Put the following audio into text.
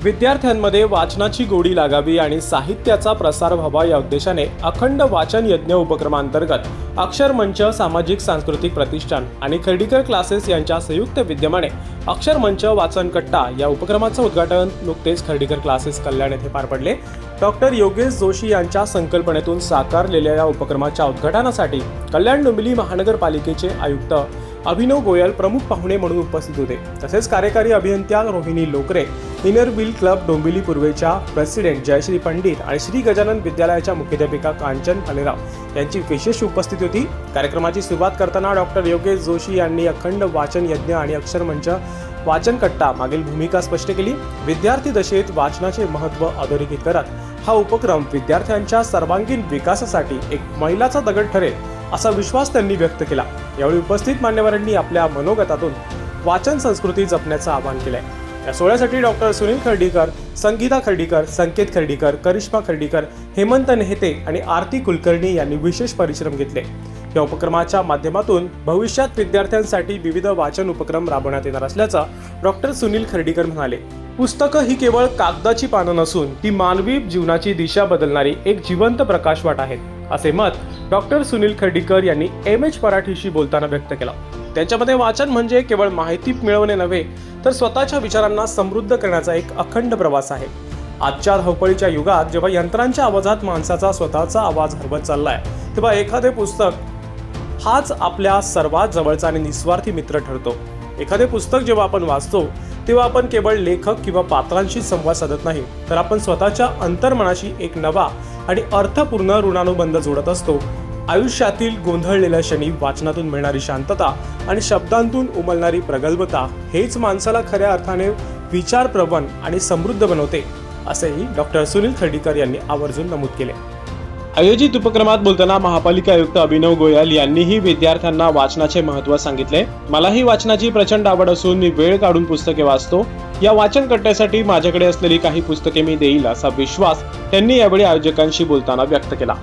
विद्यार्थ्यांमध्ये वाचनाची गोडी लागावी आणि साहित्याचा प्रसार व्हावा या उद्देशाने अखंड वाचन यज्ञ उपक्रमांतर्गत अक्षर मंच, सामाजिक सांस्कृतिक प्रतिष्ठान आणि खर्डीकर क्लासेस यांच्या संयुक्त विद्यमाने अक्षर मंच वाचन कट्टा या उपक्रमाचं उद्घाटन नुकतेच खर्डीकर क्लासेस कल्याण येथे पार पडले। डॉक्टर योगेश जोशी यांच्या संकल्पनेतून साकारलेल्या या उपक्रमाच्या उद्घाटनासाठी कल्याण डोंबिवली महानगरपालिकेचे आयुक्त अभिनव गोयल प्रमुख पाहुणे म्हणून उपस्थित होते। तसेच कार्यकारी अभियंत्या Rohini Lokare, inner wheel club Dombivli पूर्वेच्या प्रेसिडेंट जयश्री पंडित आणि श्री गजानन विद्यालयाच्या मुख्याध्यापिका कांचन भालेराव यांची विशेष उपस्थिती होती। कार्यक्रमाची सुरुवात करताना डॉक्टर योगेश जोशी यांनी अखंड वाचन यज्ञ आणि अक्षर मंच वाचन कट्टा मागील भूमिका स्पष्ट केली। विद्यार्थी दशेत वाचनाचे महत्त्व अधोरेखित करत हा उपक्रम विद्यार्थ्यांच्या सर्वांगीण विकासासाठी एक मैलाचा दगड ठरेल असा विश्वास त्यांनी व्यक्त केला। यावेळी उपस्थित मान्यवरांनी आपल्या मनोगतातून वाचन संस्कृती जपण्याचं आवाहन केलंय। या सोहळ्यासाठी डॉक्टर सुनील खर्डीकर, संगीता खर्डीकर, संकेत खर्डीकर, करिश्मा खर्डीकर, हेमंत नेहते आणि आरती कुलकर्णी यांनी विशेष परिश्रम घेतले। या उपक्रमाच्या माध्यमातून भविष्यात विद्यार्थ्यांसाठी विविध वाचन उपक्रम राबवण्यात येणार असल्याचं डॉक्टर सुनील खर्डीकर म्हणाले। पुस्तकं ही केवळ कागदाची पानं नसून ती मानवी जीवनाची दिशा बदलणारी एक जिवंत प्रकाशवाट आहेत, असे मत डॉक्टर सुनील खर्डीकर यांनी MH मराठीशी बोलताना व्यक्त केलं। त्यांच्यामध्ये वाचन म्हणजे केवळ माहिती मिळवणे नव्हे तर स्वतःच्या विचारांना समृद्ध करण्याचा एक अखंड प्रवास आहे। आजच्या धावपळीच्या युगात जेव्हा यंत्रांच्या आवाजात माणसाचा स्वतःचा आवाज हरवत चाललाय, तेव्हा एखादे पुस्तक हाच आपल्या सर्वात जवळचा आणि निस्वार्थी मित्र ठरतो। एखादे पुस्तक जेव्हा आपण वाचतो तेव्हा आपण केवळ लेखक किंवा पात्रांशी संवाद साधत नाही, तर आपण स्वतःच्या अंतर्मनाशी एक नवा आणि अर्थपूर्ण ऋणानुबंध जोडत असतो। आयुष्यातील गोंधळलेल्या क्षणी वाचनातून मिळणारी शांतता आणि शब्दांतून उमलणारी प्रगल्भता हेच माणसाला खऱ्या अर्थाने विचारप्रवण आणि समृद्ध बनवते, असेही डॉक्टर सुनील खर्डीकर यांनी आवर्जून नमूद केले। आयोजित उपक्रमात बोलताना महापालिका आयुक्त अभिनव गोयल यांनीही विद्यार्थ्यांना वाचनाचे महत्त्व सांगितले। मलाही वाचनाची प्रचंड आवड असून मी वेळ काढून पुस्तके वाचतो। या वाचन कट्ट्यासाठी माझ्याकडे असलेली काही पुस्तके मी देईल असा विश्वास त्यांनी यावेळी आयोजकांशी बोलताना व्यक्त केला।